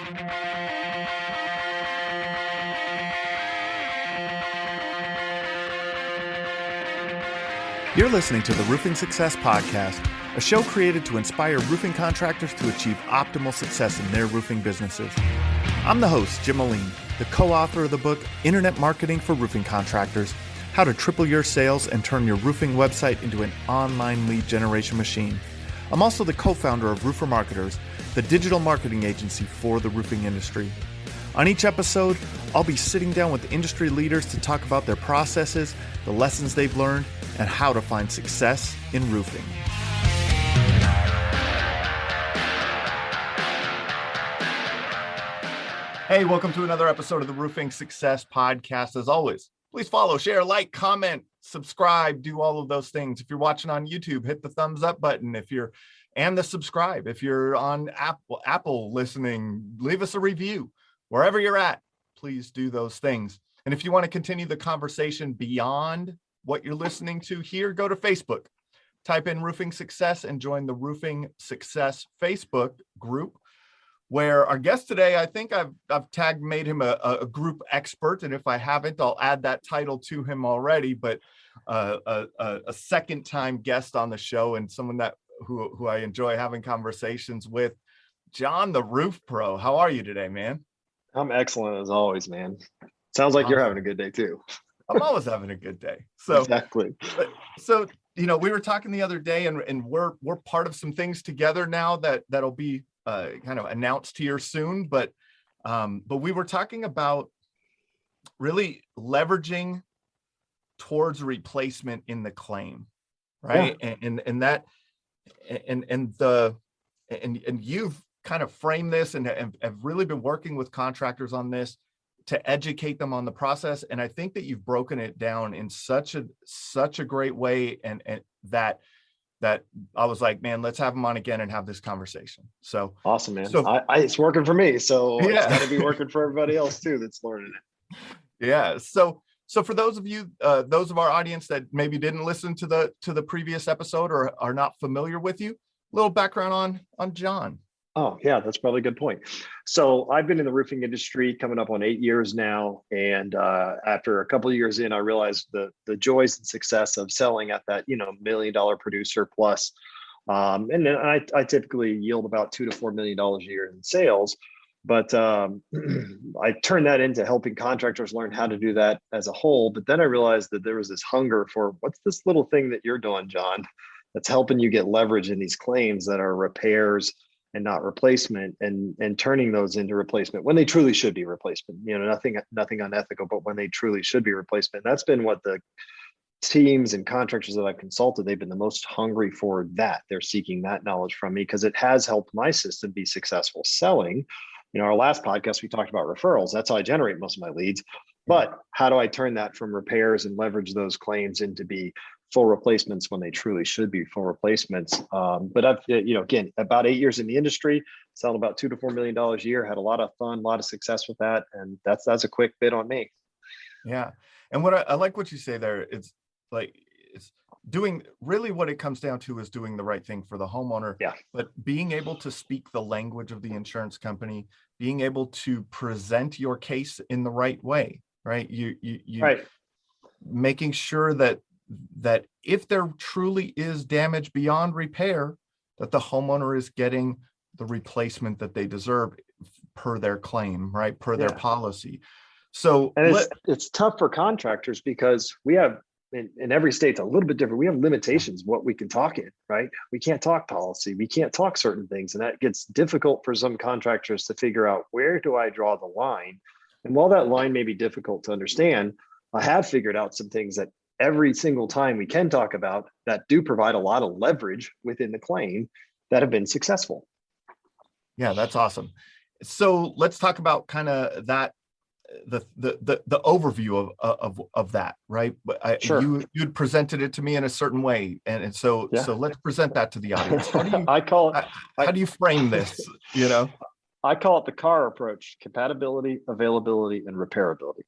You're listening to the Roofing Success Podcast, a show created to inspire roofing contractors to achieve optimal success in their roofing businesses. I'm the host, Jim Moline, the co-author of the book, Internet Marketing for Roofing Contractors, How to Triple Your Sales and Turn Your Roofing Website into an Online Lead Generation Machine. I'm also the co-founder of Roofer Marketers, the digital marketing agency for the roofing industry. On each episode, I'll be sitting down with industry leaders to talk about their processes, the lessons they've learned, and how to find success in roofing. Hey, welcome to another episode of the Roofing Success Podcast. As always, please follow, share, like, comment, subscribe, do all of those things. If you're watching on YouTube, hit the thumbs up button. And the subscribe. If you're on Apple listening, leave us a review. Wherever you're at, please do those things. And if you want to continue the conversation beyond what you're listening to here, go to Facebook, type in Roofing Success and join the Roofing Success Facebook group, where our guest today, I think I've made him a group expert. And if I haven't, I'll add that title to him already, but a second time guest on the show and someone who I enjoy having conversations with, John, the Roof Pro. How are you today, man? I'm excellent as always, man. Sounds like You're having a good day too. I'm always having a good day. So exactly. So we were talking the other day, and we're part of some things together now that'll be kind of announced here soon. But we were talking about really leveraging towards replacement in the claim, right? Yeah. And you've kind of frame this and have really been working with contractors on this to educate them on the process. And I think that you've broken it down in such a great way. And that I was like, man, let's have them on again and have this conversation. So awesome, man. So it's working for me. So yeah. It's got to be working for everybody else too that's learning it. Yeah. So for those of you, those of our audience that maybe didn't listen to the previous episode or are not familiar with you, a little background on John. Oh, yeah, that's probably a good point. So I've been in the roofing industry coming up on 8 years now. And after a couple of years in, I realized the joys and success of selling at that, $1 million producer plus. And then I typically yield about $2 to $4 million a year in sales. But I turned that into helping contractors learn how to do that as a whole. But then I realized that there was this hunger for what's this little thing that you're doing, John, that's helping you get leverage in these claims that are repairs and not replacement, and turning those into replacement when they truly should be replacement. Nothing unethical, but when they truly should be replacement. That's been what the teams and contractors that I've consulted, they've been the most hungry for that. They're seeking that knowledge from me because it has helped my system be successful selling. Our last podcast, we talked about referrals. That's how I generate most of my leads. But how do I turn that from repairs and leverage those claims into be full replacements when they truly should be full replacements? But I've, again, about 8 years in the industry, selling about $2 to $4 million a year, had a lot of fun, a lot of success with that. And that's a quick bit on me. Yeah. And what I like what you say there, it's doing really what it comes down to is doing the right thing for the homeowner. Yeah. But being able to speak the language of the insurance company, being able to present your case in the right way, right? You right. Making sure that if there truly is damage beyond repair, that the homeowner is getting the replacement that they deserve per their claim, right? Per their policy. So it's tough for contractors because we have in every state's a little bit different. We have limitations what we can talk in, right? We can't talk policy. We can't talk certain things. And that gets difficult for some contractors to figure out, where do I draw the line? And while that line may be difficult to understand, I have figured out some things that every single time we can talk about that do provide a lot of leverage within the claim that have been successful. Yeah, that's awesome. So let's talk about kind of that, the overview of that, right? But sure. You'd presented it to me in a certain way, and so let's present that to the audience. How do you, how do you frame this? I call it the CAR approach: compatibility, availability, and repairability.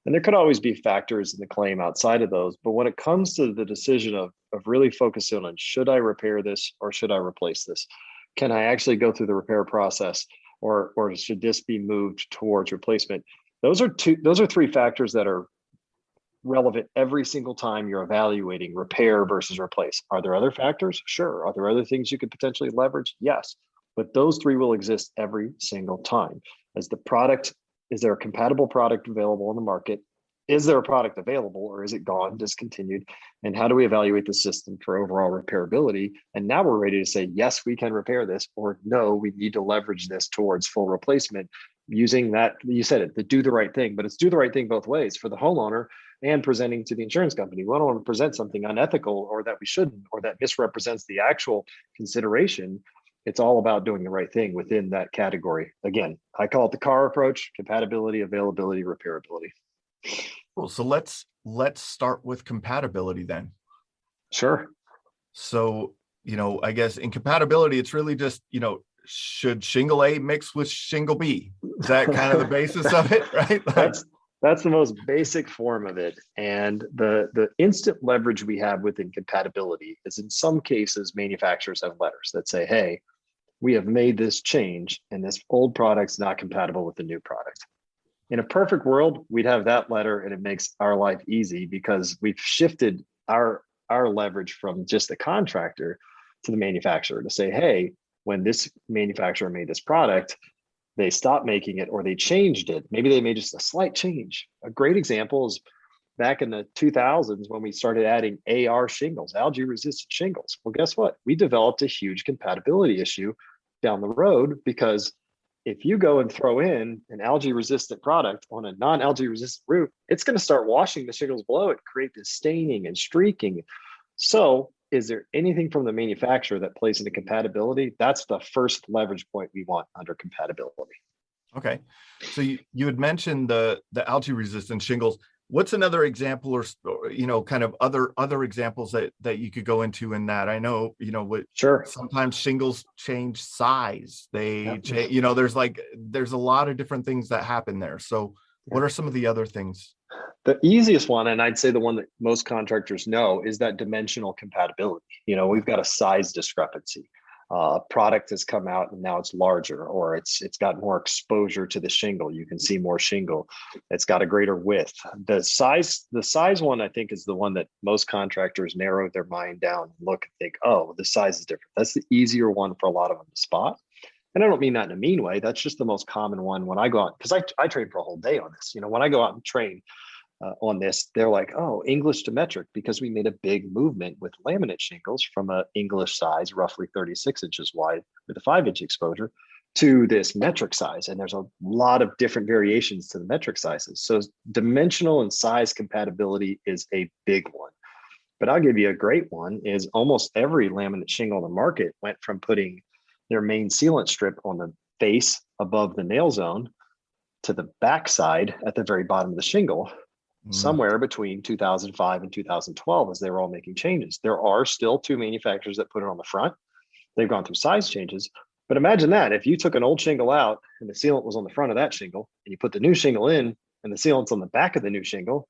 And there could always be factors in the claim outside of those, but when it comes to the decision of really focusing on, should I repair this or should I replace this? Can I actually go through the repair process? or should this be moved towards replacement? Those are three factors that are relevant every single time you're evaluating repair versus replace. Are there other factors? Sure. Are there other things you could potentially leverage? Yes. But those three will exist every single time. Is there a compatible product available on the market? Is there a product available, or is it gone, discontinued? And how do we evaluate the system for overall repairability? And now we're ready to say, yes, we can repair this, or no, we need to leverage this towards full replacement using that, you said it, the do the right thing, but it's do the right thing both ways for the homeowner and presenting to the insurance company. We don't want to present something unethical or that we shouldn't, or that misrepresents the actual consideration. It's all about doing the right thing within that category. Again, I call it the CAR approach: compatibility, availability, repairability. Cool. So let's start with compatibility then. Sure. So, I guess in compatibility, it's really just, should shingle A mix with shingle B? Is that kind of the basis of it, right? That's the most basic form of it. And the instant leverage we have within compatibility is, in some cases, manufacturers have letters that say, hey, we have made this change and this old product's not compatible with the new product. In a perfect world, we'd have that letter and it makes our life easy because we've shifted our leverage from just the contractor to the manufacturer to say, hey, when this manufacturer made this product, they stopped making it or they changed it. Maybe they made just a slight change. A great example is back in the 2000s when we started adding AR shingles, algae resistant shingles. Well, guess what? We developed a huge compatibility issue down the road, because if you go and throw in an algae resistant product on a non-algae resistant roof, it's going to start washing the shingles below it, create this staining and streaking. So is there anything from the manufacturer that plays into compatibility? That's the first leverage point we want under compatibility. Okay. So you had mentioned the algae resistant shingles. What's another example, or kind of other examples that you could go into in that? I know, Sure. Sometimes shingles change size. They change, there's a lot of different things that happen there. So what are some of the other things? The easiest one, and I'd say the one that most contractors know, is that dimensional compatibility. We've got a size discrepancy. Product has come out and now it's larger, or it's got more exposure to the shingle. You can see more shingle. It's got a greater width. The size one, I think, is the one that most contractors narrow their mind down and look and think, oh, the size is different. That's the easier one for a lot of them to spot. And I don't mean that in a mean way. That's just the most common one when I go out, because I train for a whole day on this. When I go out and train on this, they're like, oh, English to metric, because we made a big movement with laminate shingles from an English size, roughly 36 inches wide with a 5-inch exposure, to this metric size. And there's a lot of different variations to the metric sizes. So dimensional and size compatibility is a big one. But I'll give you a great one is almost every laminate shingle on the market went from putting their main sealant strip on the face above the nail zone to the backside at the very bottom of the shingle, somewhere between 2005 and 2012, as they were all making changes. There are still 2 manufacturers that put it on the front. They've gone through size changes. But imagine that if you took an old shingle out and the sealant was on the front of that shingle, and you put the new shingle in and the sealant's on the back of the new shingle,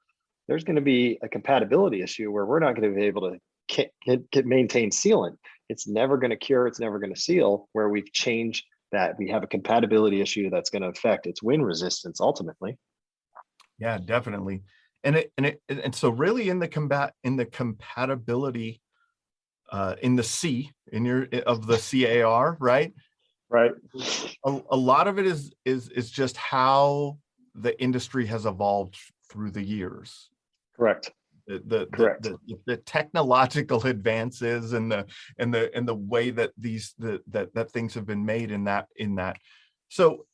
there's going to be a compatibility issue where we're not going to be able to maintain sealant. It's never going to cure. It's never going to seal, where we've changed that. We have a compatibility issue that's going to affect its wind resistance ultimately. Yeah, definitely. And so really in the compatibility in the C of the CAR, right? Right. A lot of it is just how the industry has evolved through the years. Correct. The technological advances and the way that that things have been made in that. So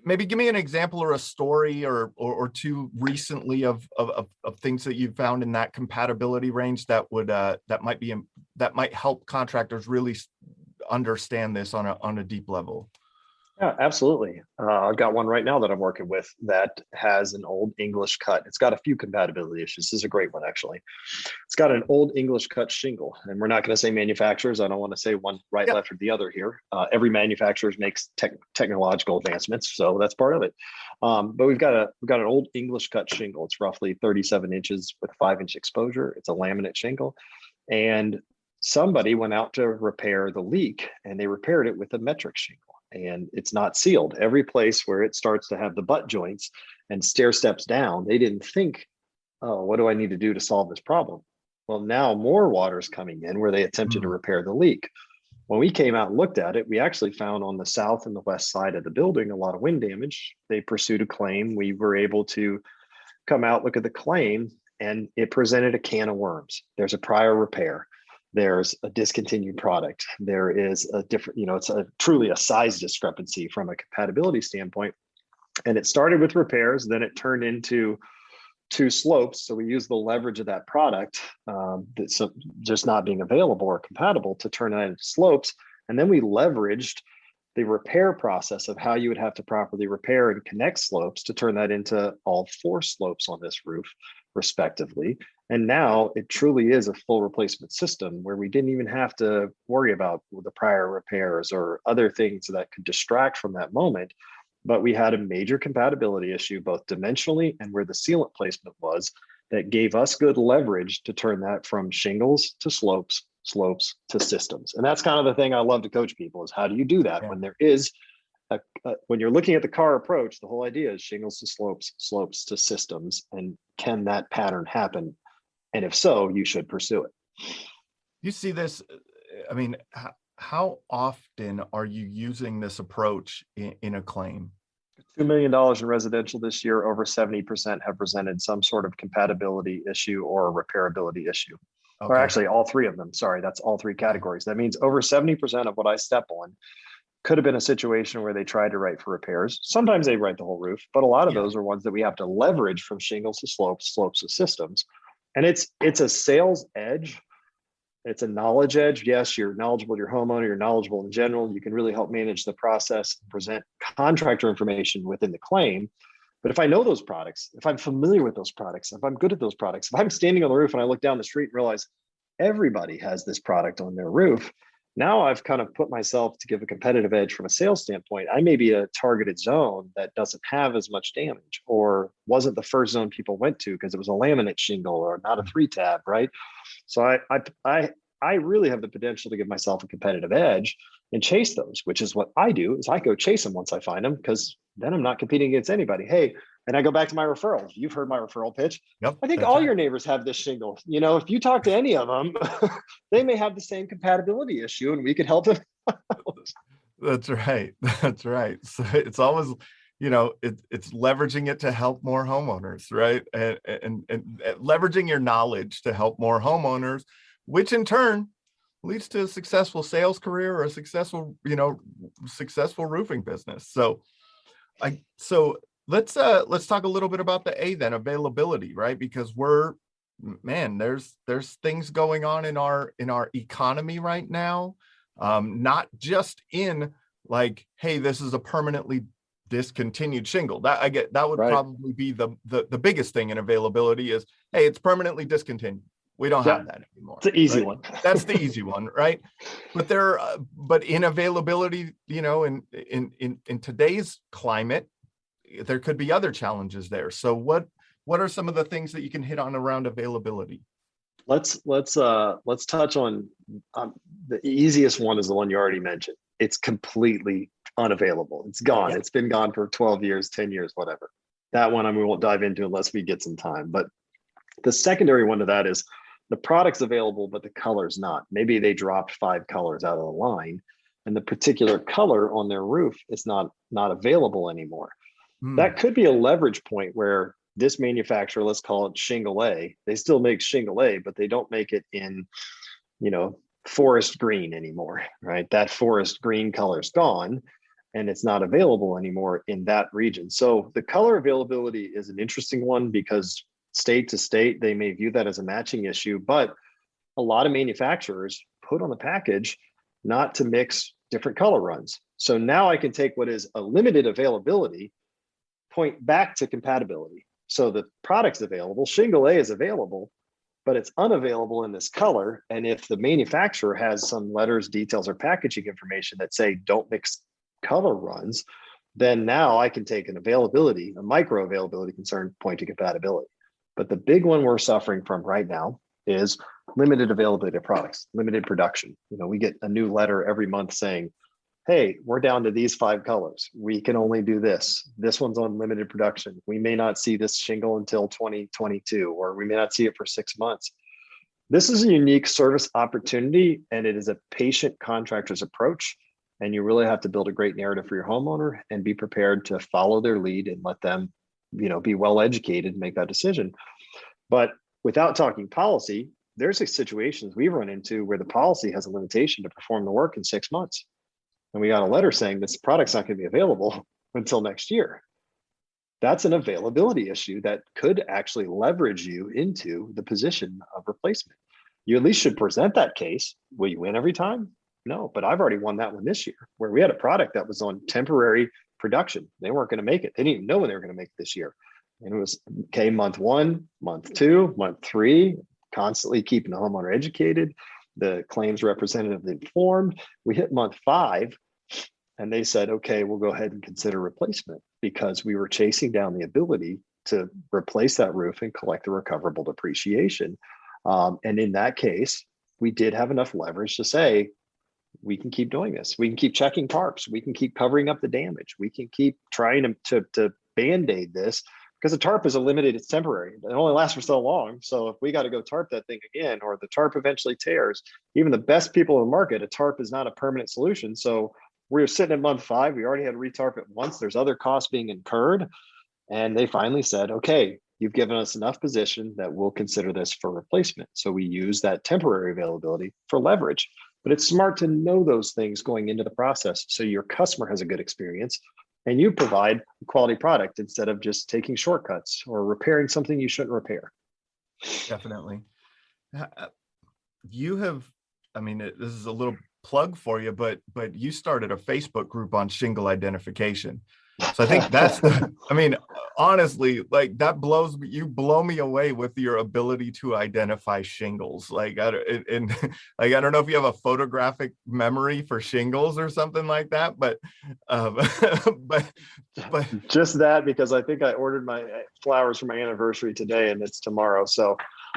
maybe give me an example or a story or two recently of things that you found in that compatibility range that would that might help contractors really understand this on a deep level. Yeah, absolutely. I've got one right now that I'm working with that has an old English cut. It's got a few compatibility issues. This is a great one, actually. It's got an old English cut shingle, and we're not going to say manufacturers. I don't want to say one right, left, or the other here. Every manufacturer makes technological advancements, so that's part of it. But we've got an old English cut shingle. It's roughly 37 inches with a 5-inch exposure. It's a laminate shingle, and somebody went out to repair the leak, and they repaired it with a metric shingle. and it's not sealed. Every place where it starts to have the butt joints and stair steps down, they didn't think, oh, what do I need to do to solve this problem? Well, now more water is coming in where they attempted to Mm. repair the leak. When we came out and looked at it, we actually found on the south and the west side of the building a lot of wind damage. They pursued a claim. We were able to come out, look at the claim, and it presented a can of worms. There's a prior repair. There's a discontinued product. There is a different, it's truly a size discrepancy from a compatibility standpoint. And it started with repairs, then it turned into 2 slopes. So we use the leverage of that product that's just not being available or compatible to turn that into slopes. And then we leveraged the repair process of how you would have to properly repair and connect slopes to turn that into all 4 slopes on this roof, respectively. And now it truly is a full replacement system where we didn't even have to worry about the prior repairs or other things that could distract from that moment. But we had a major compatibility issue, both dimensionally and where the sealant placement was, that gave us good leverage to turn that from shingles to slopes, slopes to systems. And that's kind of the thing I love to coach people is how do you do that when there is when you're looking at the car approach, the whole idea is shingles to slopes, slopes to systems. And can that pattern happen? And if so, you should pursue it. You see this, I mean, how often are you using this approach in a claim? $2 million in residential this year, over 70% have presented some sort of compatibility issue or a repairability issue. Okay. Or actually all 3 of them. Sorry, that's all 3 categories. That means over 70% of what I step on could have been a situation where they tried to write for repairs. Sometimes they write the whole roof, but a lot of those are ones that we have to leverage from shingles to slopes, slopes to systems. And it's a sales edge. It's a knowledge edge. Yes, you're knowledgeable, you're homeowner, you're knowledgeable in general. You can really help manage the process, present contractor information within the claim. But if I know those products, if I'm familiar with those products, if I'm good at those products, if I'm standing on the roof and I look down the street and realize everybody has this product on their roof, now I've kind of put myself to give a competitive edge from a sales standpoint. I may be a targeted zone that doesn't have as much damage or wasn't the first zone people went to because it was a laminate shingle or not a 3-tab, right? So I really have the potential to give myself a competitive edge and chase those, which is what I do is I go chase them once I find them because then I'm not competing against anybody. Hey, and I go back to my referrals. You've heard my referral pitch. Yep, I think all your neighbors have this shingle. If you talk to any of them, they may have the same compatibility issue and we could help them. That's right. That's right. So it's always, it's leveraging it to help more homeowners, right? And leveraging your knowledge to help more homeowners, which in turn leads to a successful sales career or a successful roofing business. So let's talk a little bit about the A then, availability, right? Because there's things going on in our economy right now. Not just in like, hey, this is a permanently discontinued shingle. That would probably be the biggest thing in availability is, hey, it's permanently discontinued. We don't have that anymore. It's the easy one. That's the easy one, right? But but in availability, in today's climate, there could be other challenges there. So what are some of the things that you can hit on around availability? Let's touch on the easiest one is the one you already mentioned. It's completely unavailable. It's gone. Yeah. It's been gone for 12 years, 10 years, whatever. That one we won't dive into unless we get some time. But the secondary one to that is the product's available, but the color's not. Maybe they dropped 5 colors out of the line and the particular color on their roof is not available anymore. That could be a leverage point where this manufacturer, let's call it Shingle A, they still make Shingle A, but they don't make it in, forest green anymore, right? That forest green color's gone and it's not available anymore in that region. So the color availability is an interesting one because state to state, they may view that as a matching issue, but a lot of manufacturers put on the package not to mix different color runs. So now I can take what is a limited availability, point back to compatibility. So the product's available, Shingle A is available, but it's unavailable in this color. And if the manufacturer has some letters, details, or packaging information that say don't mix color runs, then now I can take an availability, a micro availability concern, point to compatibility. But the big one we're suffering from right now is limited availability of products, limited production. We get a new letter every month saying, hey, we're down to these 5 colors. We can only do this. This one's on limited production. We may not see this shingle until 2022, or we may not see it for 6 months. This is a unique service opportunity, and it is a patient contractor's approach. And you really have to build a great narrative for your homeowner and be prepared to follow their lead and let them, be well educated and make that decision. But without talking policy, there's situations we've run into where the policy has a limitation to perform the work in 6 months. And we got a letter saying this product's not going to be available until next year. That's an availability issue that could actually leverage you into the position of replacement. You at least should present that case. Will you win every time? No, but I've already won that one this year, where we had a product that was on temporary production. They weren't going to make it. They didn't even know when they were going to make it this year. And it was, okay, month 1, month 2, month 3, constantly keeping the homeowner educated, the claims representative informed. We hit month 5, and they said, okay, we'll go ahead and consider replacement, because we were chasing down the ability to replace that roof and collect the recoverable depreciation. And in that case, we did have enough leverage to say, we can keep doing this. We can keep checking tarps. We can keep covering up the damage. We can keep trying to Band-Aid this, because a tarp is a limited, it's temporary. It only lasts for so long. So if we got to go tarp that thing again, or the tarp eventually tears, even the best people in the market, a tarp is not a permanent solution. So we're sitting at month 5. We already had to retarp it once. There's other costs being incurred. And they finally said, okay, you've given us enough position that we'll consider this for replacement. So we use that temporary availability for leverage. But it's smart to know those things going into the process, so your customer has a good experience and you provide a quality product instead of just taking shortcuts or repairing something you shouldn't repair. Definitely. You have, this is a little plug for you, but you started a Facebook group on shingle identification. So I think that's honestly, like, that you blow me away with your ability to identify shingles. Like, I don't know if you have a photographic memory for shingles or something like that, but just that, because I think I ordered my flowers for my anniversary today and it's tomorrow. So,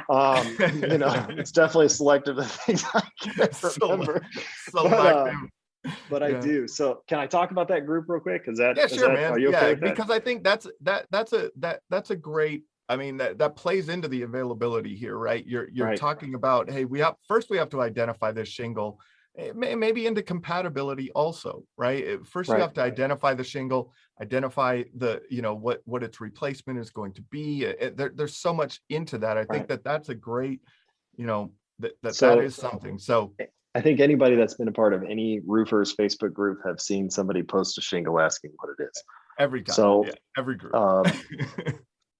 it's definitely selective of things I can't remember. But I do. So can I talk about that group real quick? Man. Are you okay with that? Because I think that's a great, that plays into the availability here, right? You're right. Talking about, hey, we have to identify this shingle, maybe into compatibility also, right? First, you have to identify the shingle, identify the, what its replacement is going to be. There's so much into that. I think that's a great, that is something. So I think anybody that's been a part of any roofers Facebook group have seen somebody post a shingle asking what it is. Every time. So every group.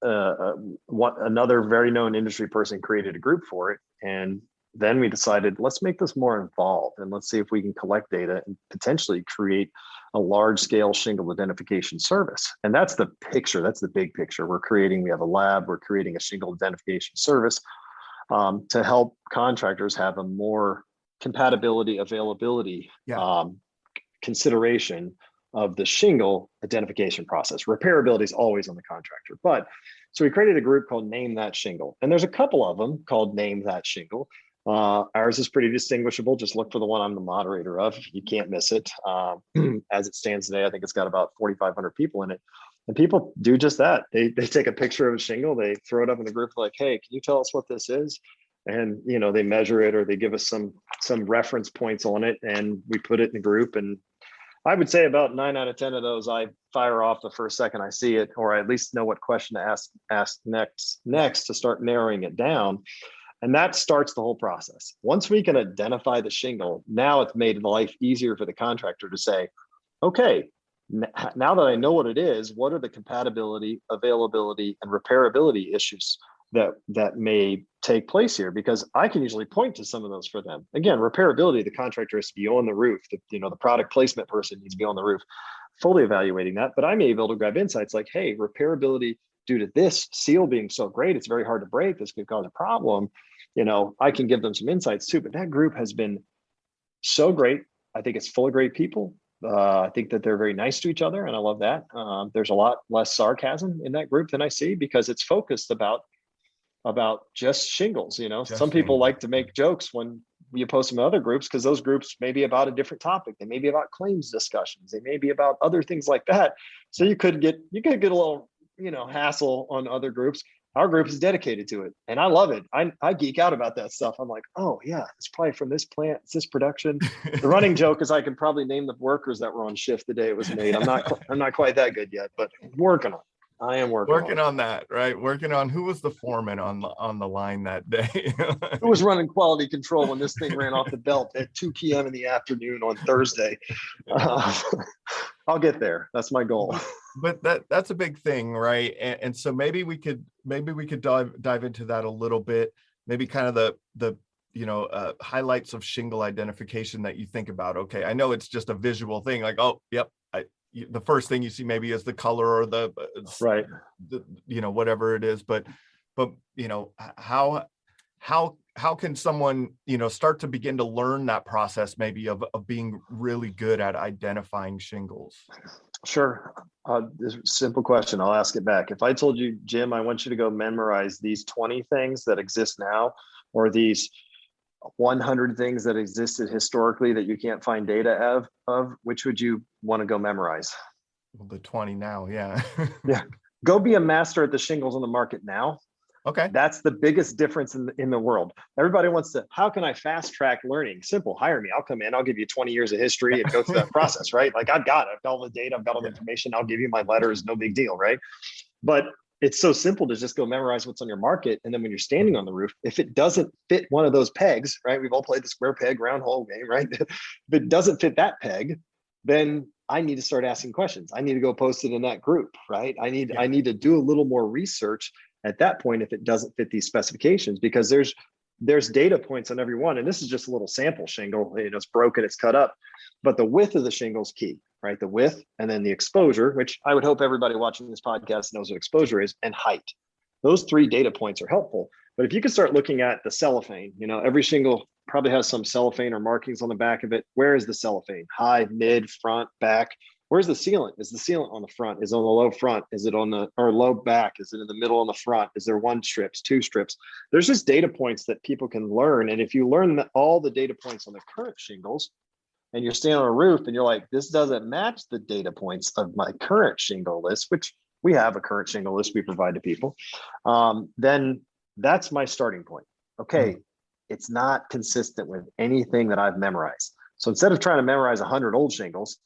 Another very known industry person created a group for it. And then we decided, let's make this more involved and let's see if we can collect data and potentially create a large scale shingle identification service. And that's the picture. That's the big picture. We have a lab, we're creating a shingle identification service to help contractors have a more compatibility, availability, consideration of the shingle identification process. Repairability is always on the contractor. But so we created a group called Name That Shingle. And there's a couple of them called Name That Shingle. Ours is pretty distinguishable. Just look for the one I'm the moderator of. You can't miss it. As it stands today, I think it's got about 4,500 people in it. And people do just that. They take a picture of a shingle, they throw it up in the group like, hey, can you tell us what this is? And they measure it, or they give us some reference points on it, and we put it in the group. And I would say about 9 out of 10 of those I fire off the first second I see it, or I at least know what question to ask next to start narrowing it down. And that starts the whole process. Once we can identify the shingle, now it's made life easier for the contractor to say, okay, now that I know what it is, what are the compatibility, availability, and repairability issues that may take place here? Because I can usually point to some of those for them. Again, repairability, the contractor has to be on the roof. The product placement person needs to be on the roof, fully evaluating that. But I may be able to grab insights like, hey, repairability due to this seal being so great, it's very hard to break. This could cause a problem. I can give them some insights too. But that group has been so great. I think it's full of great people. I think that they're very nice to each other, and I love that. There's a lot less sarcasm in that group than I see, because it's focused about just shingles. Some people like to make jokes when you post them in other groups because those groups may be about a different topic. They may be about claims discussions. They may be about other things like that. So you could get a little, hassle on other groups. Our group is dedicated to it, and I love it. I geek out about that stuff. I'm like, oh yeah, it's probably from this plant, it's this production. The running joke is I can probably name the workers that were on shift the day it was made. I'm not quite that good yet, but working on it. I am working on that, right? Working on who was the foreman on the line that day. Who was running quality control when this thing ran off the belt at 2 p.m. in the afternoon on Thursday. I'll get there. That's my goal. But that's a big thing, right? And so maybe we could dive into that a little bit. Maybe kind of the highlights of shingle identification that you think about. Okay, I know it's just a visual thing, like, oh, yep. The first thing you see maybe is the color or the right, whatever it is. But how can someone start to begin to learn that process maybe of being really good at identifying shingles? Sure. This is a simple question. I'll ask it back. If I told you, Jim, I want you to go memorize these 20 things that exist now, or these 100 things that existed historically that you can't find data of, which would you want to go memorize? Well, the 20 now, yeah. Yeah. Go be a master at the shingles on the market now. Okay. That's the biggest difference in the world. Everybody wants to, how can I fast track learning? Simple, hire me. I'll come in, I'll give you 20 years of history and go through that process, right? Like I've got all the data, I've got all the information. I'll give you my letters, no big deal, right? But it's so simple to just go memorize what's on your market. And then when you're standing on the roof, if it doesn't fit one of those pegs, right? We've all played the square peg, round hole game, right? If it doesn't fit that peg, then I need to start asking questions. I need to go post it in that group, right? I need to do a little more research at that point if it doesn't fit these specifications, because there's data points on every one. And this is just a little sample shingle. It's broken, it's cut up, but the width of the shingle is key, right? The width, and then the exposure, which I would hope everybody watching this podcast knows what exposure is, and height. Those 3 data points are helpful. But if you can start looking at the cellophane, every shingle probably has some cellophane or markings on the back of it. Where is the cellophane? High, mid, front, back? Where's the sealant? Is the sealant on the front? Is it on the low front? Is it on the low back? Is it in the middle on the front? Is there 1 strips, 2 strips? There's just data points that people can learn. And if you learn all the data points on the current shingles, and you're standing on a roof and you're like, this doesn't match the data points of my current shingle list, which we have a current shingle list we provide to people, then that's my starting point. Okay, it's not consistent with anything that I've memorized. So instead of trying to memorize 100 old shingles,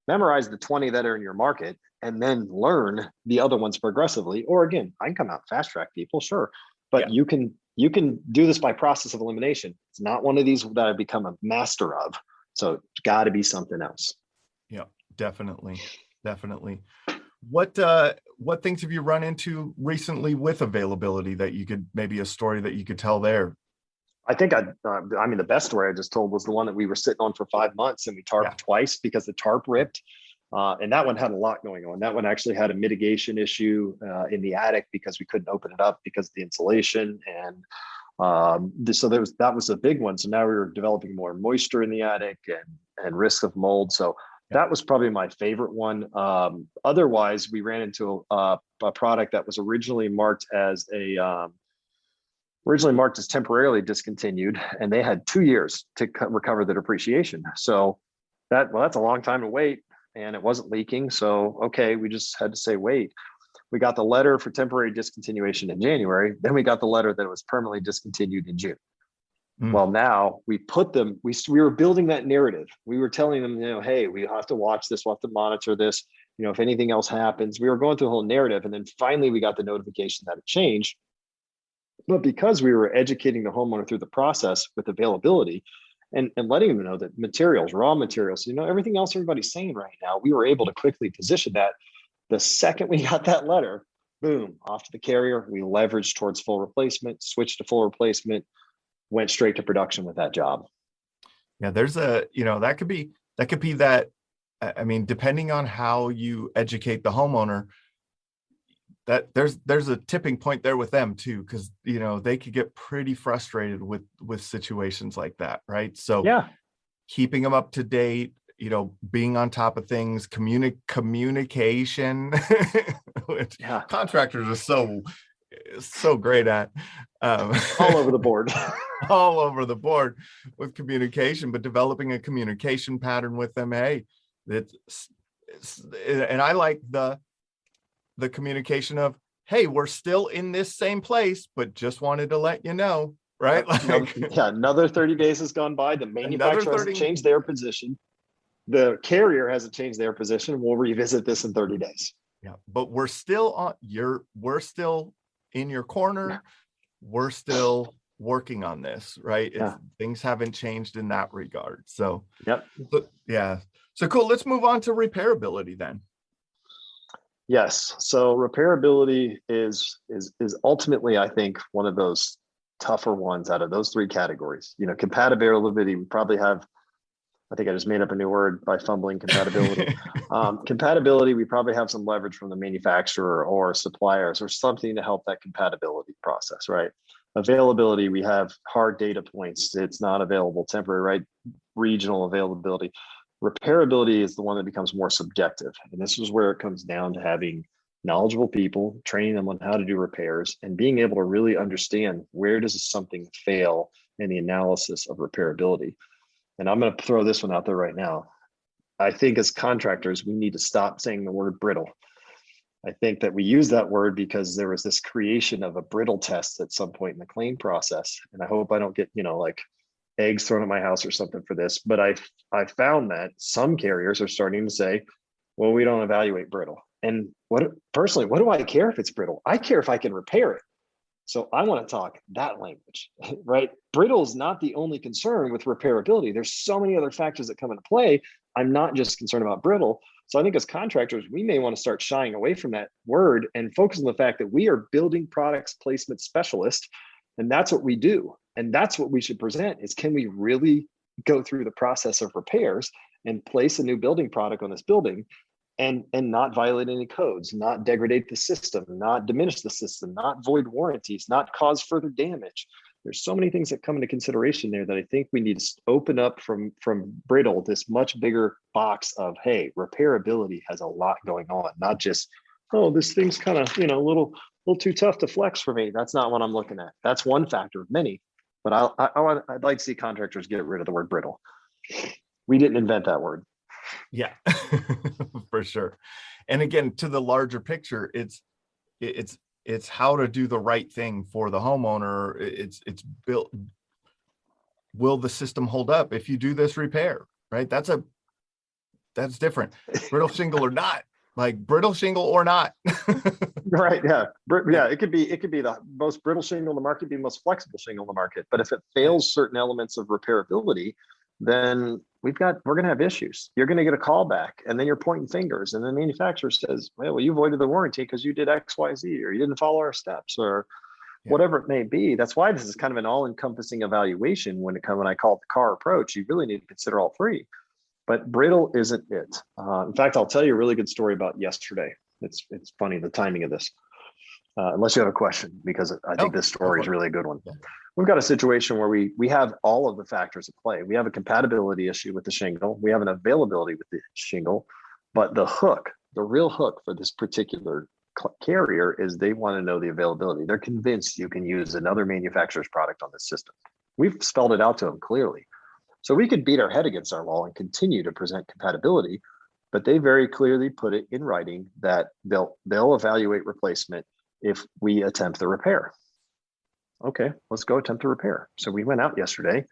memorize the 20 that are in your market and then learn the other ones progressively. Or again, I can come out fast track people, sure, but you can do this by process of elimination. It's not one of these that I've become a master of. So it's got to be something else. Yeah, definitely. What things have you run into recently with availability that you could, maybe a story that you could tell there? I think the best story I just told was the one that we were sitting on for 5 months and we tarped twice because the tarp ripped. And that one had a lot going on. That one actually had a mitigation issue in the attic because we couldn't open it up because of the insulation. And so that was a big one. So now we were developing more moisture in the attic and risk of mold. So that was probably my favorite one. Otherwise, we ran into a product that was originally marked as temporarily discontinued, and they had 2 years to recover the depreciation. So that's a long time to wait, and it wasn't leaking. So, okay, we just had to say, wait. We got the letter for temporary discontinuation in January. Then we got the letter that it was permanently discontinued in June. Well, now we put them, we were building that narrative. We were telling them, hey, we have to watch this, we'll have to monitor this. If anything else happens, we were going through a whole narrative. And then finally we got the notification that it changed. But because we were educating the homeowner through the process with availability and letting them know that materials, raw materials, everything else everybody's saying right now, we were able to quickly position that. The second we got that letter, boom, off to the carrier. We leveraged towards full replacement, switched to full replacement, went straight to production with that job. Yeah, there's that could be that. I mean, depending on how you educate the homeowner, that there's a tipping point there with them too, because they could get pretty frustrated with situations like that, right? So keeping them up to date, being on top of things, communication, which contractors are so so great at. All over the board. All over the board with communication, but developing a communication pattern with them. Hey, and I like the communication of, hey, we're still in this same place, but just wanted to let you know, right? Another 30 days has gone by. The manufacturer hasn't changed their position. The carrier hasn't changed their position. We'll revisit this in 30 days. Yeah, but we're still we're still in your corner. We're still working on this, right? Things haven't changed in that regard. So, So cool. Let's move on to repairability then. Yes. So repairability is ultimately, I think, one of those tougher ones out of those three categories. Compatibility, we probably have, I think I just made up a new word by fumbling compatibility. Compatibility, we probably have some leverage from the manufacturer or suppliers or something to help that compatibility process, right? Availability, we have hard data points. It's not available, temporary, right? Regional availability. Repairability is the one that becomes more subjective. And this is where it comes down to having knowledgeable people, training them on how to do repairs, and being able to really understand where does something fail in the analysis of repairability. And I'm going to throw this one out there right now. I think as contractors, we need to stop saying the word brittle. I think that we use that word because there was this creation of a brittle test at some point in the claim process. And I hope I don't get, like eggs thrown at my house or something for this, but I found that some carriers are starting to say, well, we don't evaluate brittle. And what do I care if it's brittle? I care if I can repair it. So I want to talk that language, right? Brittle is not the only concern with repairability. There's so many other factors that come into play. I'm not just concerned about brittle. So I think as contractors, we may want to start shying away from that word and focus on the fact that we are building products placement specialists, and that's what we do. And that's what we should present is, can we really go through the process of repairs and place a new building product on this building and not violate any codes, not degrade the system, not diminish the system, not void warranties, not cause further damage. There's so many things that come into consideration there that I think we need to open up from brittle, this much bigger box of, hey, repairability has a lot going on, not just, oh, this thing's kind of, a little too tough to flex for me. That's not what I'm looking at. That's one factor of many, but I'd like to see contractors get rid of the word brittle. We didn't invent that word. Yeah, for sure. And again, to the larger picture, it's how to do the right thing for the homeowner. It's built. Will the system hold up if you do this repair? Right. That's different. Brittle shingle or not, like brittle shingle or not. Right. Yeah. Yeah. It could be the most brittle shingle in the market, be the most flexible shingle in the market. But if it fails certain elements of repairability, then we're going to have issues. You're going to get a call back, and then you're pointing fingers, and the manufacturer says, well, you voided the warranty because you did X, Y, Z, or you didn't follow our steps, or whatever it may be. That's why this is kind of an all-encompassing evaluation when I call it the CAR approach. You really need to consider all three, but brittle isn't it. In fact, I'll tell you a really good story about yesterday. It's funny, the timing of this, unless you have a question, because I think this story is really a good one. Yeah. We've got a situation where we have all of the factors at play. We have a compatibility issue with the shingle. We have an availability with the shingle, but the real hook for this particular carrier is they want to know the availability. They're convinced you can use another manufacturer's product on this system. We've spelled it out to them clearly. So we could beat our head against our wall and continue to present compatibility, but they very clearly put it in writing that they'll evaluate replacement if we attempt the repair. Okay, let's go attempt to repair. So we went out yesterday,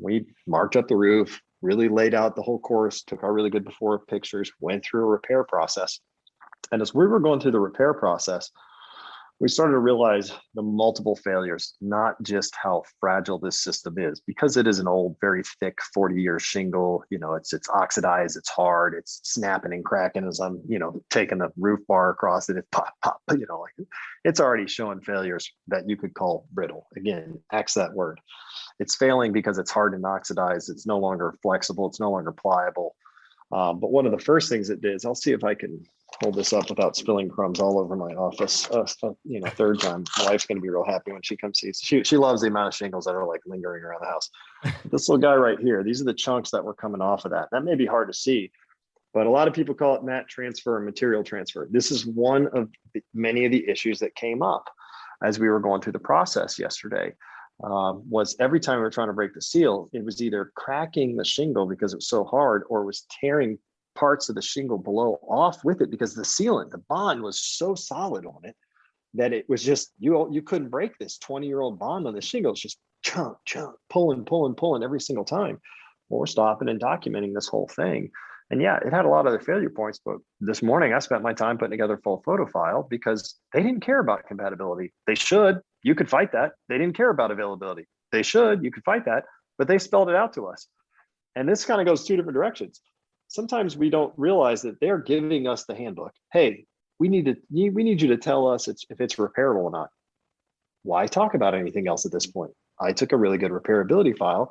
we marked up the roof, really laid out the whole course, took our really good before pictures, went through a repair process. And as we were going through the repair process, we started to realize the multiple failures, not just how fragile this system is, because it is an old, very thick 40-year shingle. It's oxidized, it's hard, it's snapping and cracking as I'm, taking the roof bar across it, it's pop, pop, it's already showing failures that you could call brittle. Again, X that word. It's failing because it's hard and oxidized. It's no longer flexible. It's no longer pliable. But one of the first things it did is, I'll see if I can hold this up without spilling crumbs all over my office. Third time. My wife's going to be real happy when she comes see. She loves the amount of shingles that are like lingering around the house. This little guy right here, these are the chunks that were coming off of that. That may be hard to see, but a lot of people call it mat transfer and material transfer. This is one of many of the issues that came up. as we were going through the process yesterday. Was every time we were trying to break the seal, it was either cracking the shingle because it was so hard, or it was tearing parts of the shingle below off with it, because the sealant, the bond was so solid on it that it was just, you couldn't break this 20-year-old bond on the shingle. It's just chunk, pulling every single time. Well, we're stopping and documenting this whole thing. And yeah, it had a lot of the failure points, but this morning I spent my time putting together a full photo file because they didn't care about compatibility. They should. You could fight that. They didn't care about availability. They should. You could fight that, but they spelled it out to us. And this kind of goes two different directions. Sometimes we don't realize that they're giving us the handbook. Hey, we need you to tell us if it's repairable or not. Why talk about anything else at this point? I took a really good repairability file.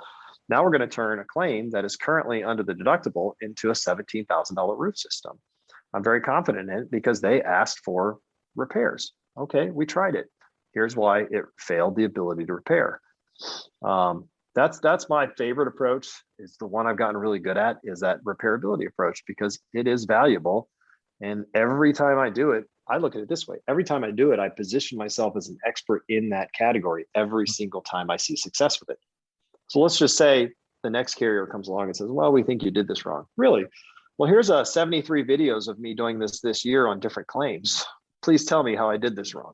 Now we're going to turn a claim that is currently under the deductible into a $17,000 roof system. I'm very confident in it because they asked for repairs. Okay, we tried it. Here's why it failed the ability to repair. That's my favorite approach. It's the one I've gotten really good at, is that repairability approach, because it is valuable. And every time I do it, I look at it this way. Every time I do it, I position myself as an expert in that category every single time I see success with it. So let's just say the next carrier comes along and says, well, we think you did this wrong. Really? Well, here's 73 videos of me doing this year on different claims. Please tell me how I did this wrong.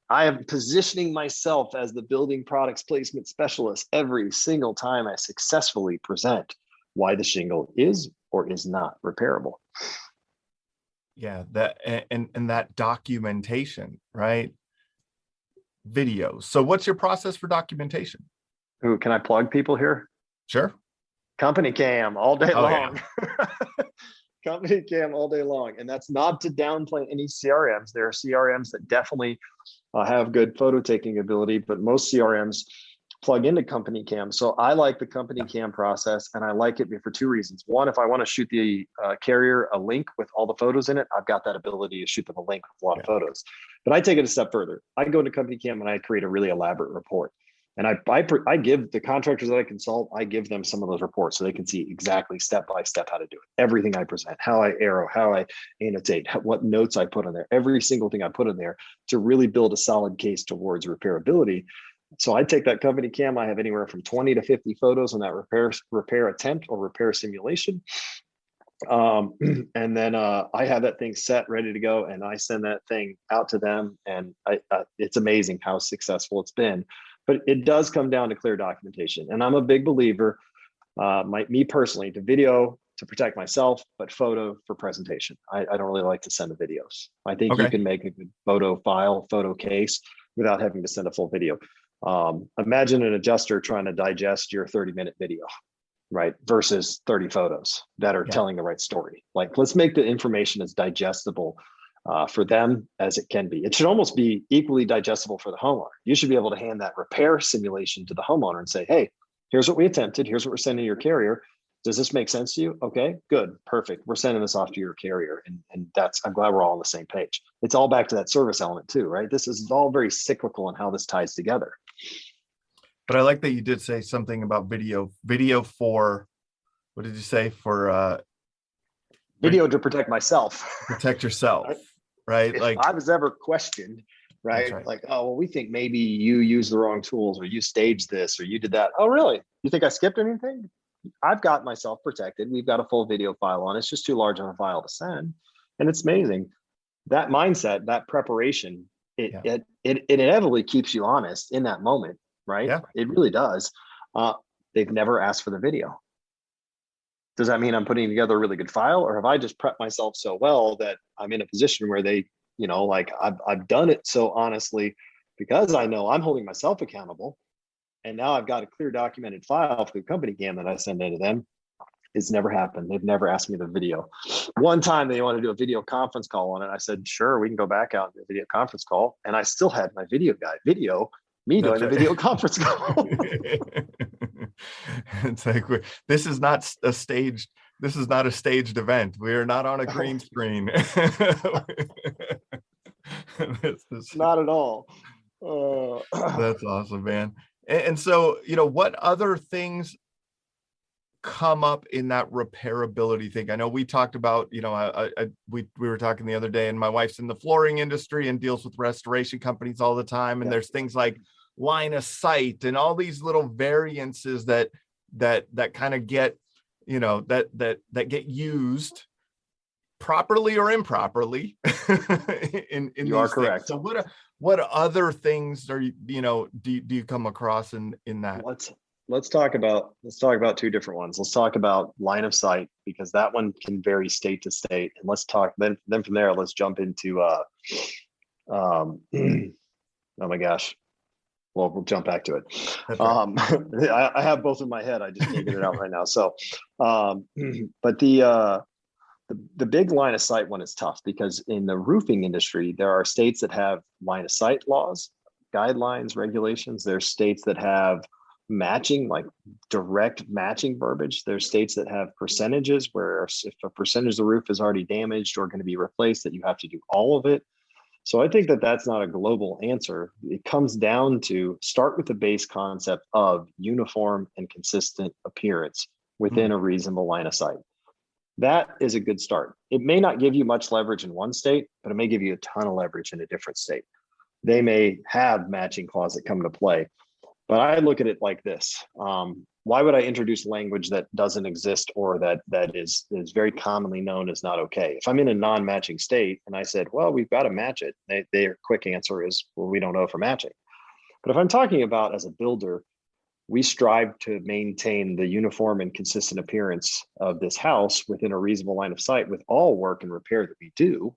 I am positioning myself as the building products placement specialist every single time I successfully present why the shingle is or is not repairable. Yeah, that and that documentation, right? Videos. So what's your process for documentation? Ooh, can I plug people here? Sure. Company Cam all day long. Yeah. Company Cam all day long. And that's not to downplay any CRMs. There are CRMs that definitely have good photo taking ability, but most CRMs plug into Company Cam. So I like the Company Cam process, and I like it for two reasons. One, if I want to shoot the carrier a link with all the photos in it, I've got that ability to shoot them a link with a lot of photos. But I take it a step further. I go into Company Cam and I create a really elaborate report. And I give the contractors that I consult, I give them some of those reports so they can see exactly step by step how to do it. Everything I present, how I arrow, how I annotate, what notes I put in there, every single thing I put in there to really build a solid case towards repairability. So I take that Company Cam, I have anywhere from 20 to 50 photos on that repair attempt or repair simulation. And then I have that thing set, ready to go, and I send that thing out to them. And it's amazing how successful it's been. But it does come down to clear documentation. And I'm a big believer, me personally, to video to protect myself, but photo for presentation. I don't really like to send the videos. I think you can make a good photo file, photo case without having to send a full video. Imagine an adjuster trying to digest your 30-minute video, right? Versus 30 photos that are telling the right story. Like, let's make the information as digestible for them as it can be. It should almost be equally digestible for the homeowner. You should be able to hand that repair simulation to the homeowner and say, hey, here's what we attempted. Here's what we're sending your carrier. Does this make sense to you? Okay, good, perfect. We're sending this off to your carrier. And I'm glad we're all on the same page. It's all back to that service element too, right? This is all very cyclical in how this ties together. But I like that you did say something about video for, what did you say? For video to protect myself. Protect yourself, right? If like I was ever questioned, right? Like, oh, well, we think maybe you used the wrong tools, or you staged this, or you did that. Oh, really? You think I skipped anything? I've got myself protected. We've got a full video file on. It's just too large of a file to send. And it's amazing. That mindset, that preparation, it inevitably keeps you honest in that moment, right? Yeah. It really does. They've never asked for the video. Does that mean I'm putting together a really good file, or have I just prepped myself so well that I'm in a position where they, like I've done it so honestly because I know I'm holding myself accountable. And now I've got a clear documented file through Company Cam that I send into them. It's never happened. They've never asked me the video. One time they wanted to do a video conference call on it. I said, sure, we can go back out and do a video conference call. And I still had my video guy video me doing the video conference call. It's like, this is not a staged event. We are not on a green screen. Not at all. That's awesome, man. And so, what other things come up in that repairability thing? I know we talked about, we were talking the other day, and my wife's in the flooring industry and deals with restoration companies all the time. And there's things like line of sight and all these little variances that kind of get, that get used properly or improperly in You are correct. Things. So what other things are do you come across in that? Let's talk about two different ones. Let's talk about line of sight, because that one can vary state to state. And let's talk then from there, let's jump into oh my gosh. Well, we'll jump back to it. Right. I have both in my head. I just can't get it out right now. So but the big line of sight one is tough, because in the roofing industry, there are states that have line of sight laws, guidelines, regulations. There's states that have matching, like direct matching verbiage. There's states that have percentages where if a percentage of the roof is already damaged or going to be replaced, that you have to do all of it. So I think that that's not a global answer. It comes down to start with the base concept of uniform and consistent appearance within a reasonable line of sight. That is a good start. It may not give you much leverage in one state, but it may give you a ton of leverage in a different state. They may have matching clause that come into play, but I look at it like this. Why would I introduce language that doesn't exist, or that is very commonly known as not okay? If I'm in a non-matching state and I said, well, we've got to match it, their quick answer is, well, we don't know if we're matching. But if I'm talking about as a builder, we strive to maintain the uniform and consistent appearance of this house within a reasonable line of sight with all work and repair that we do,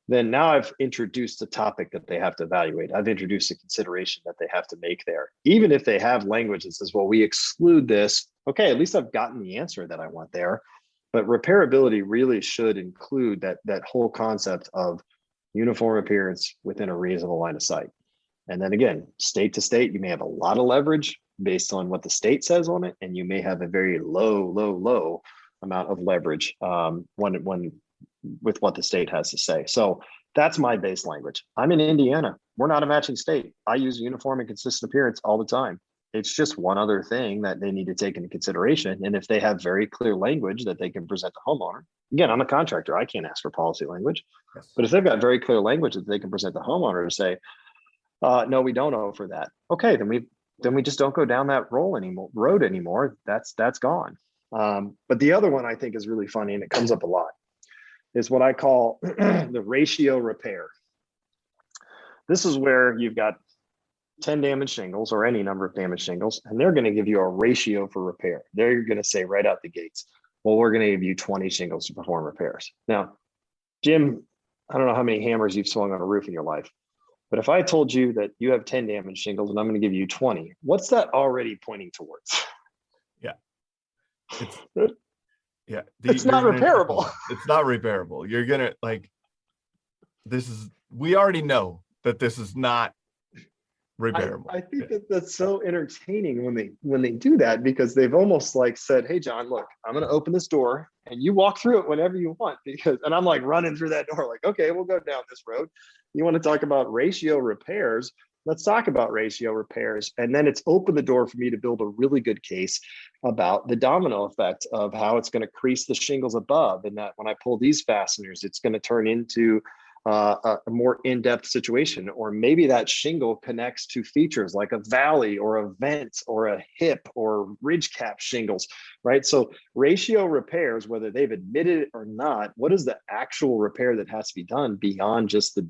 then now I've introduced a topic that they have to evaluate. I've introduced a consideration that they have to make there. Even if they have language that says, well, we exclude this, okay, at least I've gotten the answer that I want there. But repairability really should include that whole concept of uniform appearance within a reasonable line of sight. And then again, state to state, you may have a lot of leverage based on what the state says on it, and you may have a very low amount of leverage when with what the state has to say. So that's my base language. I'm in Indiana. We're not a matching state. I use uniform and consistent appearance all the time. It's just one other thing that they need to take into consideration. And if they have very clear language that they can present to homeowner, again, I'm a contractor. I can't ask for policy language. Yes. But if they've got very clear language that they can present to homeowner to say, no, we don't owe for that. Okay, then we just don't go down that road anymore. That's gone. But the other one I think is really funny, and it comes up a lot, is what I call the ratio repair. This is where you've got 10 damaged shingles or any number of damaged shingles, and they're going to give you a ratio for repair. They're going to say right out the gates, well, we're going to give you 20 shingles to perform repairs. Now, Jim, I don't know how many hammers you've swung on a roof in your life, but if I told you that you have 10 damaged shingles and I'm going to give you 20, what's that already pointing towards? Yeah. It's not repairable. It's not repairable. You're going to we already know that this is not repairable. I think that's so entertaining when they do that, because they've almost like said, hey, John, look, I'm going to open this door and you walk through it whenever you want, and I'm like running through that door like, okay, we'll go down this road. You want to talk about ratio repairs? Let's talk about ratio repairs. And then it's opened the door for me to build a really good case about the domino effect of how it's going to crease the shingles above. And that when I pull these fasteners, it's going to turn into a more in-depth situation. Or maybe that shingle connects to features like a valley or a vent or a hip or ridge cap shingles, right? So ratio repairs, whether they've admitted it or not, what is the actual repair that has to be done beyond just the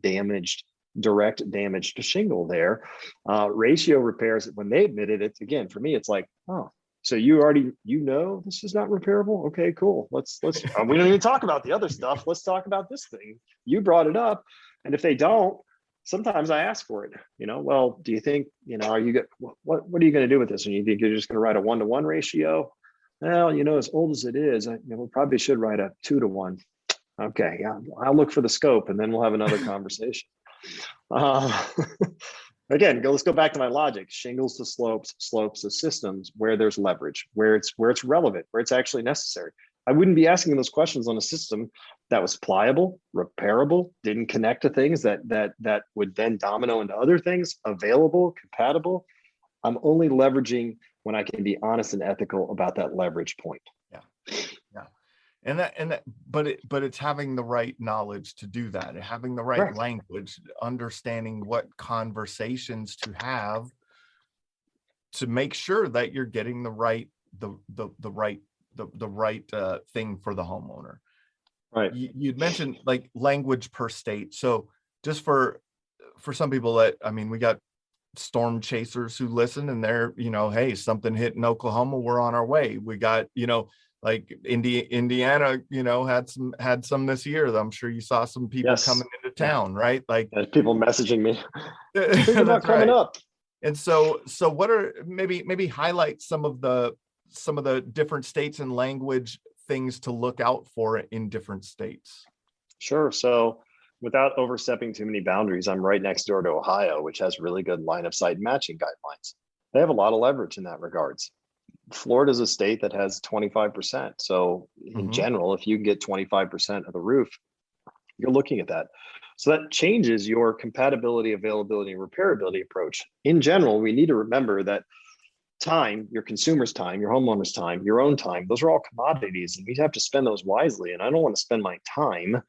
direct damage to shingle there? Ratio repairs, when they admitted it, again, for me, it's like, oh, so you already, this is not repairable. Okay, cool. Let's we don't even talk about the other stuff. Let's talk about this thing. You brought it up. And if they don't, sometimes I ask for it, well, do you think, what are you going to do with this? And you think you're just going to write a 1-to-1 ratio? Well, as old as it is, we probably should write a 2-to-1. Okay. Yeah. I'll look for the scope and then we'll have another conversation. Again, let's go back to my logic. Shingles to slopes to systems where there's leverage, where it's relevant, where it's actually necessary. I wouldn't be asking those questions on a system that was pliable, repairable, didn't connect to things that would then domino into other things, available, compatible. I'm only leveraging when I can be honest and ethical about that leverage point. Yeah. Yeah. But it's having the right knowledge to do that, having the right language, understanding what conversations to have to make sure that you're getting the right thing for the homeowner. Right. You'd mentioned like language per state. So just for some people that, I mean, we got storm chasers who listen and they're, hey, something hit in Oklahoma, we're on our way. We got, like Indiana, had some this year. I'm sure you saw some people coming into town, right? Like people messaging me. Think about coming up. And so what are maybe highlight some of the different states and language things to look out for in different states? Sure. So without overstepping too many boundaries, I'm right next door to Ohio, which has really good line of sight matching guidelines. They have a lot of leverage in that regards. Florida is a state that has 25%. So in general, if you can get 25% of the roof, you're looking at that. So that changes your compatibility, availability, and repairability approach. In general, we need to remember that time, your consumer's time, your homeowner's time, your own time, those are all commodities, and we have to spend those wisely. And I don't want to spend my time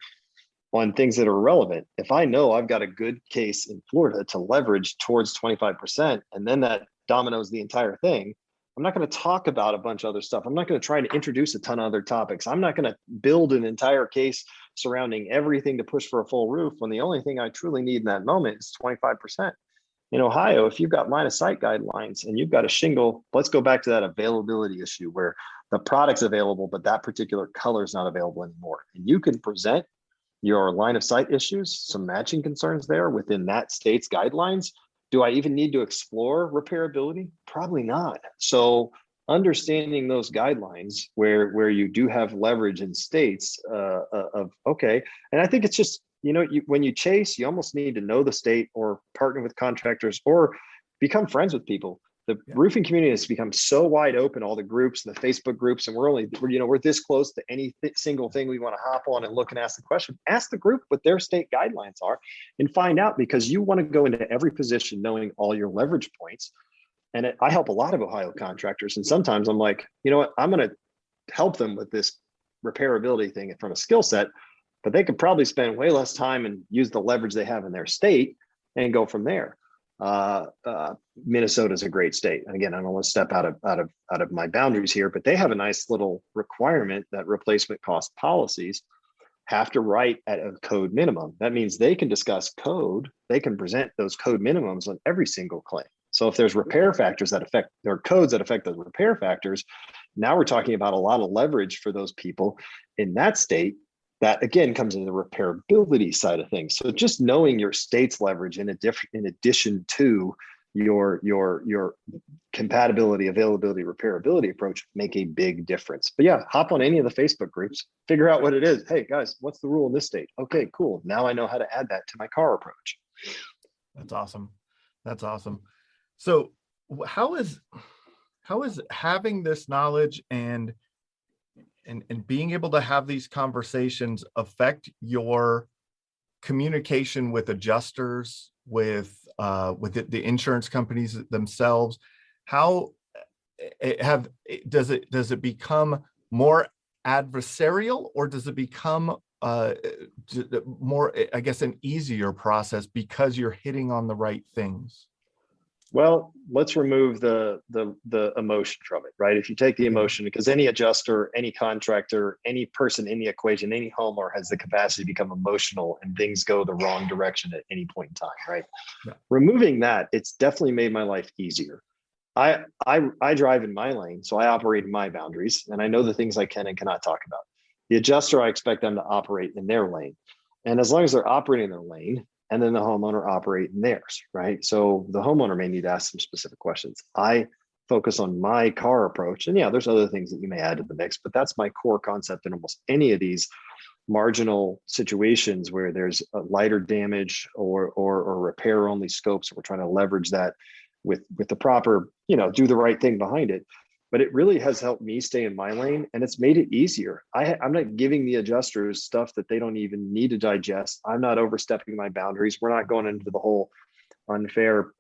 on things that are irrelevant. If I know I've got a good case in Florida to leverage towards 25%, and then that dominoes the entire thing, I'm not going to talk about a bunch of other stuff. I'm not going to try to introduce a ton of other topics. I'm not going to build an entire case surrounding everything to push for a full roof when the only thing I truly need in that moment is 25%. In Ohio, if you've got line of sight guidelines and you've got a shingle, let's go back to that availability issue where the product's available, but that particular color is not available anymore. And you can present your line of sight issues, some matching concerns there within that state's guidelines. Do I even need to explore repairability? Probably not. So understanding those guidelines where you do have leverage in states of, okay. And I think it's just, when you chase, you almost need to know the state or partner with contractors or become friends with people. The roofing community has become so wide open, all the groups, the Facebook groups, and we're this close to any single thing we want to hop on and look and ask the question. Ask the group what their state guidelines are and find out, because you want to go into every position knowing all your leverage points. And I help a lot of Ohio contractors, and sometimes I'm like, you know what, I'm going to help them with this repairability thing from a skill set, but they could probably spend way less time and use the leverage they have in their state and go from there. Minnesota is a great state. And again, I don't want to step out of my boundaries here, but they have a nice little requirement that replacement cost policies have to write at a code minimum. That means they can discuss code. They can present those code minimums on every single claim. So if there's repair factors that affect, there are codes that affect those repair factors, now we're talking about a lot of leverage for those people in that state. That again comes into the repairability side of things. So just knowing your state's leverage in addition to your compatibility, availability, repairability approach make a big difference. But yeah, hop on any of the Facebook groups, figure out what it is. Hey guys, what's the rule in this state? Okay, cool. Now I know how to add that to my car approach. That's awesome. That's awesome. So how is having this knowledge and being able to have these conversations affect your communication with adjusters, with the insurance companies themselves? How does it become more adversarial, or does it become more, I guess, an easier process because you're hitting on the right things? Well, let's remove the emotion from it, right? If you take the emotion, because any adjuster, any contractor, any person in the equation, any homeowner has the capacity to become emotional and things go the wrong direction at any point in time, right? Yeah. Removing that, it's definitely made my life easier. I drive in my lane, so I operate in my boundaries, and I know the things I can and cannot talk about. The adjuster, I expect them to operate in their lane. And as long as they're operating in their lane, and then the homeowner operate in theirs, right? So the homeowner may need to ask some specific questions. I focus on my car approach. And yeah, there's other things that you may add to the mix, but that's my core concept in almost any of these marginal situations where there's a lighter damage or repair only scopes. We're trying to leverage that with the proper, do the right thing behind it. But it really has helped me stay in my lane, and it's made it easier. I'm not giving the adjusters stuff that they don't even need to digest. I'm not overstepping my boundaries. We're not going into the whole unfair,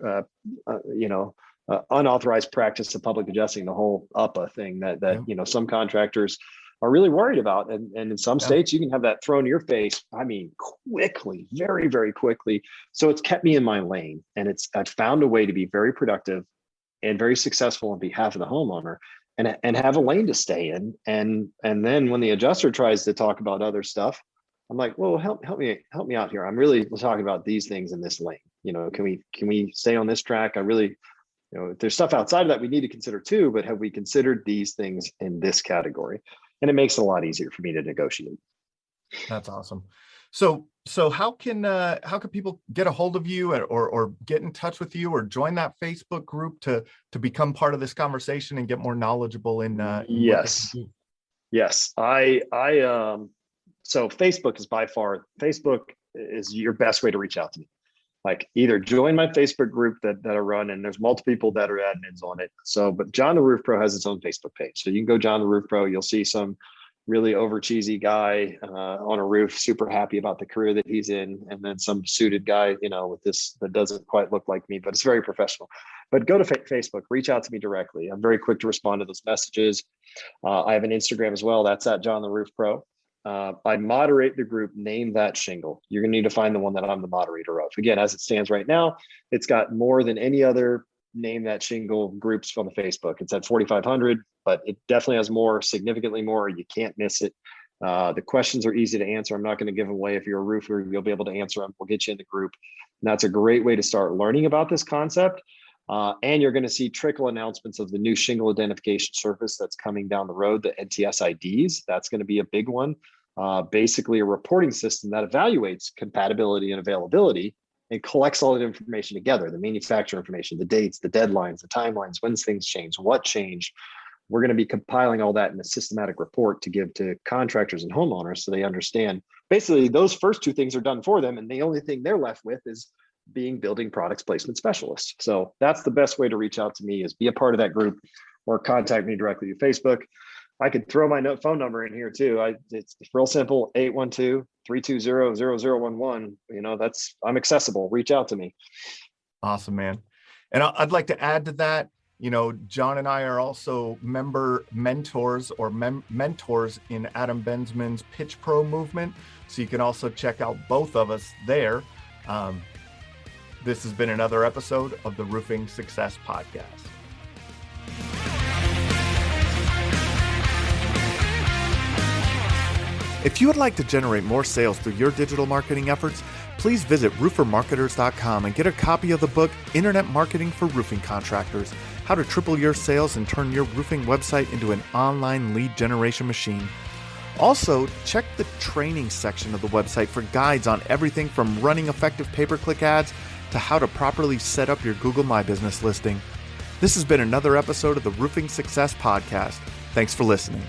unauthorized practice of public adjusting, the whole UPA thing that Yeah. you know, some contractors are really worried about. And in some states, you can have that thrown in your face. I mean, quickly, very, very quickly. So it's kept me in my lane, and I've found a way to be very productive and very successful on behalf of the homeowner, and have a lane to stay in. And then when the adjuster tries to talk about other stuff, I'm like, well, help me out here. I'm really talking about these things in this lane. You know, can we stay on this track? I really, you know, there's stuff outside of that we need to consider too, but have we considered these things in this category? And it makes it a lot easier for me to negotiate. That's awesome. So how can people get a hold of you or get in touch with you or join that Facebook group to become part of this conversation and get more knowledgeable in Yes. So Facebook is your best way to reach out to me. Like, either join my Facebook group that I run, and there's multiple people that are admins on it. So, but John the Roof Pro has its own Facebook page. So you can go John the Roof Pro, you'll see some really over cheesy guy on a roof, super happy about the career that he's in. And then some suited guy, you know, with this, that doesn't quite look like me, but it's very professional. But go to Facebook, reach out to me directly. I'm very quick to respond to those messages. I have an Instagram as well. That's at John the Roof Pro. I moderate the group, Name That Shingle. You're going to need to find the one that I'm the moderator of. Again, as it stands right now, it's got more than any other Name That Shingle groups on the Facebook. It's at 4,500, but it definitely has more, significantly more. You can't miss it. The questions are easy to answer. I'm not going to give away. If you're a roofer, you'll be able to answer them. We'll get you in the group. And that's a great way to start learning about this concept. And you're going to see trickle announcements of the new shingle identification service that's coming down the road, the NTS IDs. That's going to be a big one. Basically a reporting system that evaluates compatibility and availability and collects all that information together, the manufacturer information, the dates, the deadlines, the timelines, when things change, what changed. We're going to be compiling all that in a systematic report to give to contractors and homeowners so they understand. Basically, those first two things are done for them, and the only thing they're left with is being building products placement specialists. So that's the best way to reach out to me, is be a part of that group or contact me directly through Facebook. I could throw my phone number in here too. It's real simple, 812-320-0011. You know, I'm accessible. Reach out to me. Awesome, man. And I'd like to add to that, you know, John and I are also mentors in Adam Bensman's Pitch Pro movement. So you can also check out both of us there. This has been another episode of the Roofing Success Podcast. If you would like to generate more sales through your digital marketing efforts, please visit roofermarketers.com and get a copy of the book, Internet Marketing for Roofing Contractors: How to Triple Your Sales and Turn Your Roofing Website into an Online Lead Generation Machine. Also, check the training section of the website for guides on everything from running effective pay-per-click ads to how to properly set up your Google My Business listing. This has been another episode of the Roofing Success Podcast. Thanks for listening.